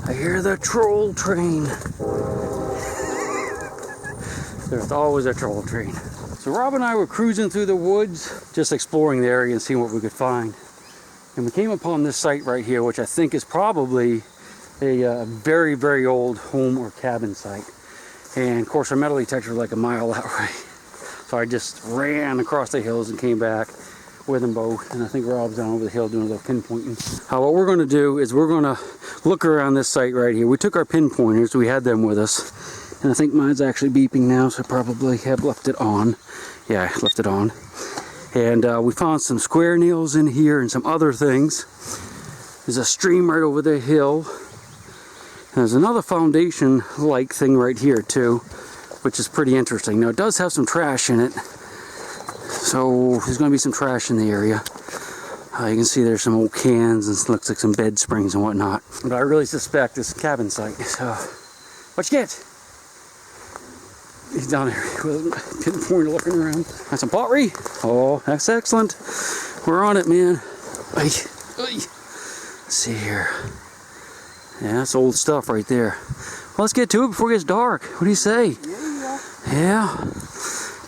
I hear the troll train. There's always a troll train. So Rob and I were cruising through the woods, just exploring the area and seeing what we could find. And we came upon this site right here, which I think is probably a very, very old home or cabin site. And of course our metal detector was like a mile that way. So I just ran across the hills and came back with them both. And I think Rob's down over the hill doing a little pinpointing. What we're going to do is we're going to look around this site right here. We took our pinpointers, we had them with us. And I think mine's actually beeping now, so I probably have left it on. Yeah, I left it on. And we found some square nails in here and some other things. There's a stream right over the hill. And there's another foundation-like thing right here too, which is pretty interesting. Now it does have some trash in it. So there's going to be some trash in the area. You can see there's some old cans and it looks like some bed springs and whatnot. But I really suspect this cabin site. So, what'd you get? He's down there with a pinpointer looking around. That's some pottery. Oh, that's excellent. We're on it, man. Let's see here. Yeah, that's old stuff right there. Well, let's get to it before it gets dark. What do you say? Yeah.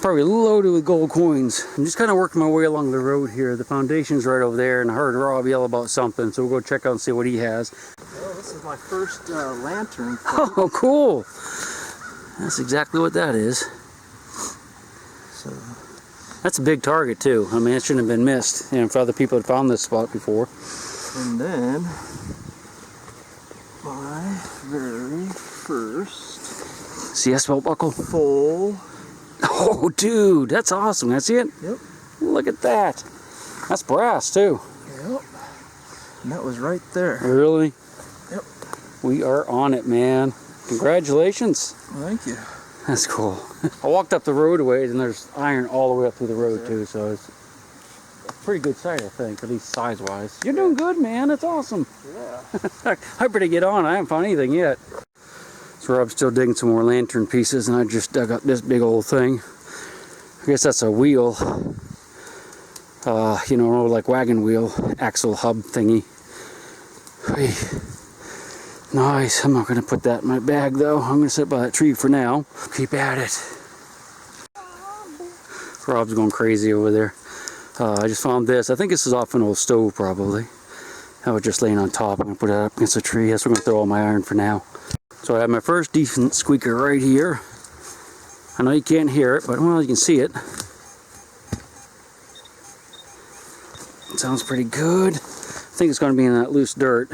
Probably loaded with gold coins. I'm just kind of working my way along the road here. The foundation's right over there, and I heard Rob yell about something, so we'll go check out and see what he has. Well, this is my first lantern. Oh, cool. That's exactly what that is. So that's a big target too. I mean, it shouldn't have been missed. If other people had found this spot before. And then my very first CS belt buckle. full. Oh, dude, that's awesome. That's it. Yep. Look at that. That's brass too. Yep. And that was right there. Really? Yep. We are on it, man. Congratulations. Thank you. That's cool. I walked up the road a ways and there's iron all the way up through the road too, so it's a pretty good sight, I think, at least size-wise. You're doing good, man. That's awesome. Yeah. I better get on. I haven't found anything yet. So Rob's still digging some more lantern pieces, and I just dug up this big old thing. I guess that's a wheel. You know, like wagon wheel, axle hub thingy. Hey. Nice. I'm not going to put that in my bag though. I'm going to sit by that tree for now. Keep at it. Rob's going crazy over there. I just found this. I think this is off an old stove probably. I was just laying on top. I'm going to put it up against a tree. That's where I'm going to throw all my iron for now. So I have my first decent squeaker right here. I know you can't hear it, but well, you can see it. It sounds pretty good. I think it's going to be in that loose dirt.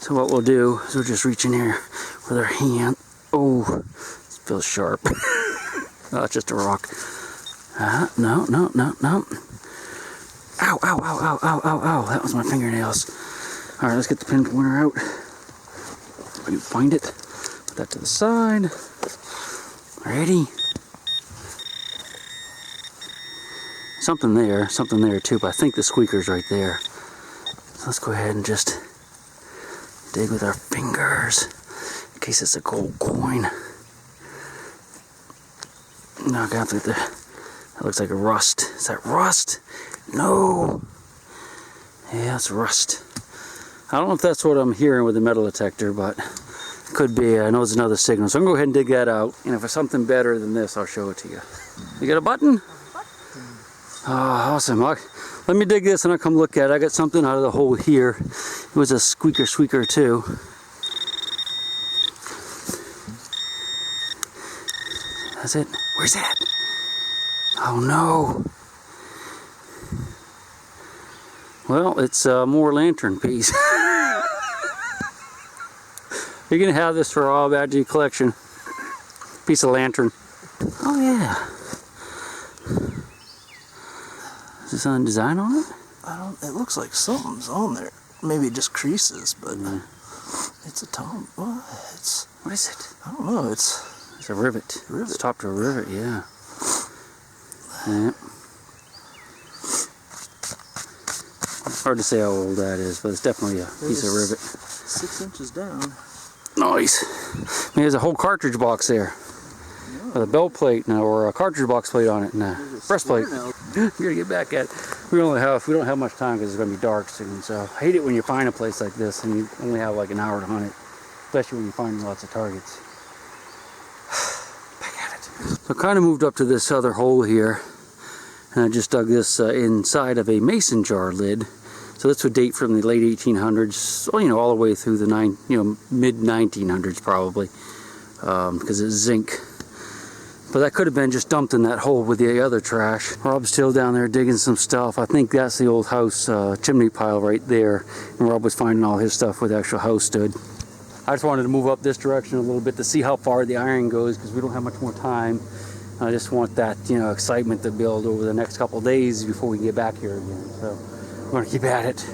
So what we'll do is we'll just reach in here with our hand. Oh, it feels sharp. Oh, it's just a rock. No. Ow, ow, ow, ow, ow, ow, ow. That was my fingernails. All right, let's get the pinpointer out. If I can find it. Put that to the side. Ready? Something there too, but I think the squeaker's right there. So let's go ahead and just dig with our fingers in case it's a gold coin. No, I got that looks like a rust. Is that rust? No. Yeah, it's rust. I don't know if that's what I'm hearing with the metal detector, but it could be. I know it's another signal. So I'm going to go ahead and dig that out. And if it's something better than this, I'll show it to you. You got a button? Oh, awesome. Let me dig this and I'll come look at it. I got something out of the hole here. It was a squeaker too. That's it. Where's that? Oh no. Well, it's more lantern piece. You're gonna have this for all about your collection. Piece of lantern. Oh yeah. Is this on design on it? It looks like something's on there. Maybe just creases, but it's a tom. What is it? I don't know. It's a rivet. It's top to a rivet, yeah. It's hard to say how old that is, but it's definitely a piece of rivet. 6 inches down. Nice. I mean, there's a whole cartridge box there. Yeah. With a belt plate now, or a cartridge box plate on it, and a breastplate. We're gonna get back at it. We don't have much time because it's gonna be dark soon. So I hate it when you find a place like this and you only have like an hour to hunt it. especially when you're finding lots of targets. Back at it. So I kind of moved up to this other hole here, and I just dug this inside of a mason jar lid. So this would date from the late 1800s, you know, all the way through the mid 1900s probably, because it's zinc. But that could have been just dumped in that hole with the other trash. Rob's still down there digging some stuff. I think that's the old house chimney pile right there. And Rob was finding all his stuff where the actual house stood. I just wanted to move up this direction a little bit to see how far the iron goes, because we don't have much more time. I just want that, you know, excitement to build over the next couple of days before we get back here again. So I'm going to keep at it.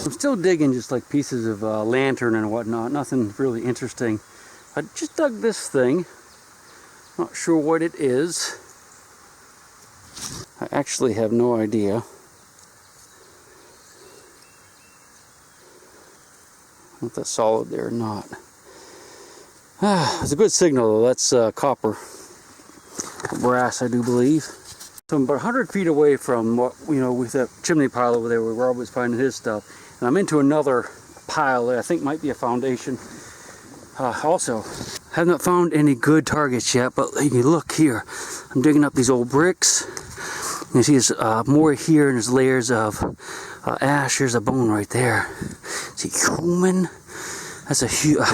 I'm still digging just like pieces of lantern and whatnot. Nothing really interesting. I just dug this thing. Not sure what it is. I actually have no idea. If that's solid there or not. It's a good signal though. That's copper. Brass, I do believe. So I'm about 100 feet away from what, you know, with that chimney pile over there where Rob was finding his stuff. And I'm into another pile that I think might be a foundation. Also, have not found any good targets yet, but you can look here. I'm digging up these old bricks. You see there's more here, and there's layers of ash. Here's a bone right there. See, human? That's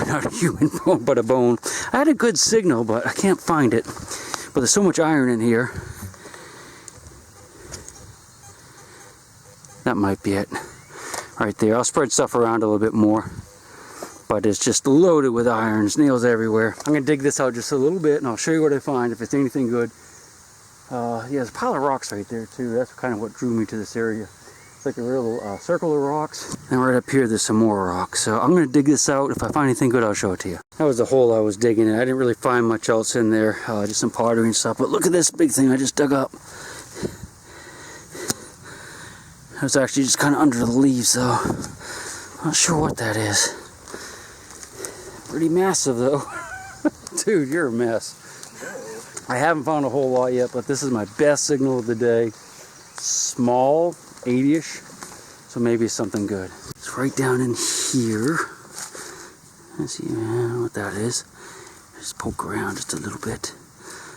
not a human bone, but a bone. I had a good signal, but I can't find it. But there's so much iron in here. That might be it. Right there. I'll spread stuff around a little bit more. But it's just loaded with irons, nails everywhere. I'm going to dig this out just a little bit, and I'll show you what I find, if it's anything good. Yeah, there's a pile of rocks right there, too. That's kind of what drew me to this area. It's like a real circle of rocks. And right up here, there's some more rocks. So I'm going to dig this out. If I find anything good, I'll show it to you. That was the hole I was digging in. I didn't really find much else in there, just some pottery and stuff. But look at this big thing I just dug up. It was actually just kind of under the leaves, though. Not sure what that is. Pretty massive though. Dude, you're a mess. I haven't found a whole lot yet, but this is my best signal of the day. Small, 80-ish, so maybe it's something good. It's right down in here. Let's see what that is. Just poke around just a little bit.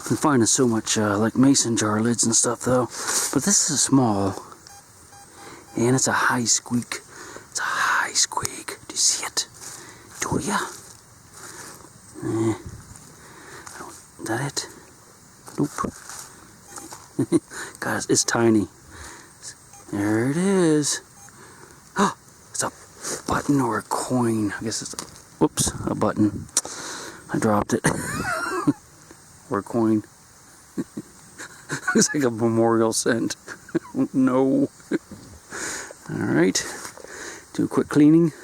I'm finding so much like mason jar lids and stuff though. But this is small. And it's a high squeak. It's a high squeak. Do you see it? Do ya? Is that it? Nope. Guys, it's tiny. There it is. Oh, it's a button or a coin. I guess it's a button. I dropped it. Or a coin. Looks like a memorial cent. No. Alright. Do a quick cleaning.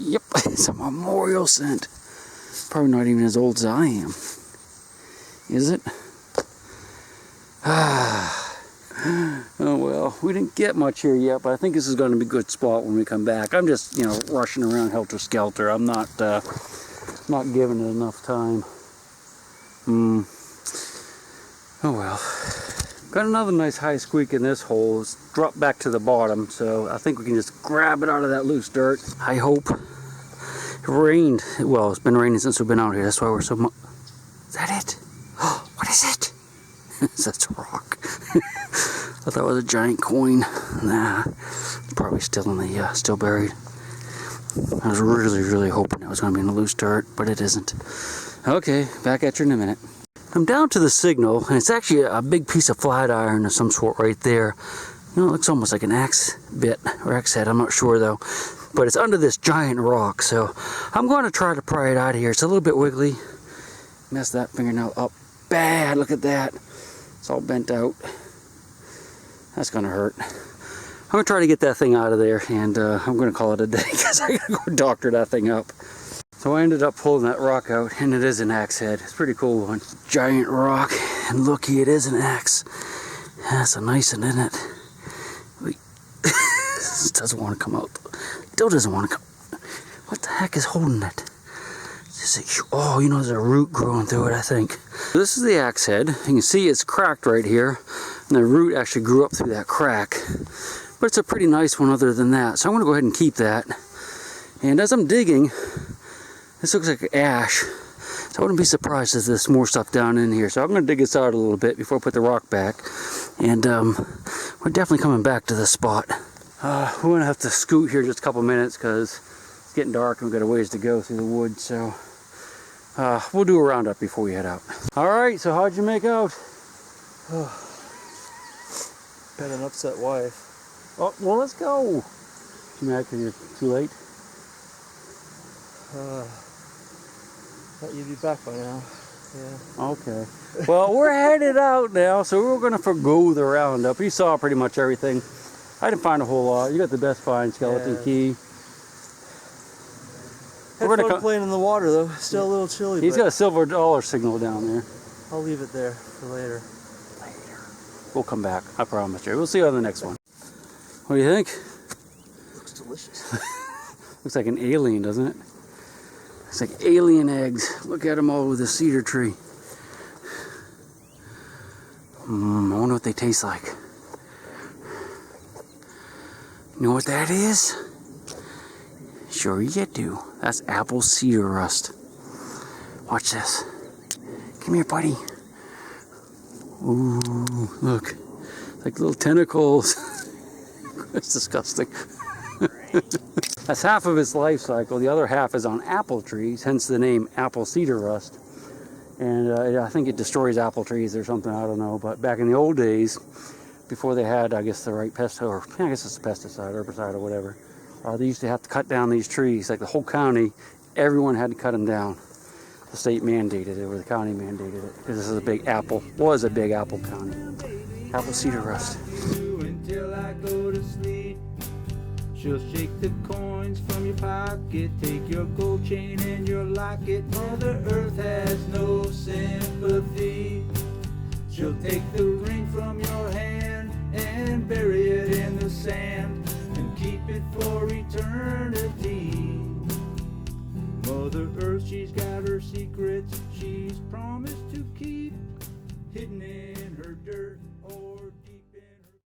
Yep, it's a memorial cent. Probably not even as old as I am. Is it? Oh well, we didn't get much here yet, but I think this is going to be a good spot when we come back. I'm just, you know, rushing around helter-skelter. I'm not giving it enough time. Oh well. Got another nice high squeak in this hole. It's dropped back to the bottom, so I think we can just grab it out of that loose dirt. I hope. It rained. Well, it's been raining since we've been out here. That's why we're so much. Is that it? Oh, what is it? That's a rock. I thought it was a giant coin. Nah, it's probably still in the still buried. I was really hoping it was going to be in the loose dirt, but it isn't. Okay, back at you in a minute. I'm down to the signal, and it's actually a big piece of flat iron of some sort right there. You know, it looks almost like an axe bit or axe head. I'm not sure though. But it's under this giant rock, so I'm going to try to pry it out of here. It's a little bit wiggly. Messed that fingernail up bad. Look at that. It's all bent out. That's going to hurt. I'm going to try to get that thing out of there, and I'm going to call it a day because I got to go doctor that thing up. So I ended up pulling that rock out, and it is an axe head. It's a pretty cool one. Giant rock, and looky, it is an axe. That's a nice one, isn't it? Wait. This doesn't want to come out. Still doesn't want to come. What the heck is holding it? Oh, you know, there's a root growing through it, I think. This is the axe head. You can see it's cracked right here, and the root actually grew up through that crack. But it's a pretty nice one other than that, so I'm going to go ahead and keep that. And as I'm digging, this looks like ash. So I wouldn't be surprised if there's more stuff down in here. So I'm going to dig this out a little bit before I put the rock back. And we're definitely coming back to this spot. We're going to have to scoot here just a couple minutes because it's getting dark and we've got a ways to go through the woods. So we'll do a roundup before we head out. All right, so how'd you make out? Got an upset wife. Oh, well, let's go. You mad because you're too late? Thought you'd be back by now. Yeah. Okay. Well, we're headed out now, so we're going to forgo the roundup. You saw pretty much everything. I didn't find a whole lot. You got the best find, skeleton key. Had fun playing in the water though. Still a little chilly. He's got a silver dollar signal down there. I'll leave it there for later. We'll come back. I promise you. We'll see you on the next one. What do you think? Looks delicious. Looks like an alien, doesn't it? It's like alien eggs. Look at them all with the cedar tree. I wonder what they taste like. You know what that is? Sure you do. That's apple cedar rust. Watch this. Come here, buddy. Ooh, look. Like little tentacles. It's disgusting. That's half of its life cycle. The other half is on apple trees, hence the name apple cedar rust. And I think it destroys apple trees or something, I don't know. But back in the old days, before they had, I guess, the right pesticide, or I guess it's a pesticide, herbicide, or whatever, they used to have to cut down these trees. Like the whole county, everyone had to cut them down. The state mandated it, or the county mandated it, because this is a big apple, was a big apple county. Apple cedar rust. Until I go to sleep. She'll shake the coins from your pocket, take your gold chain and your locket. Mother Earth has no sympathy. She'll take the ring from your hand and bury it in the sand and keep it for eternity. Mother Earth, she's got her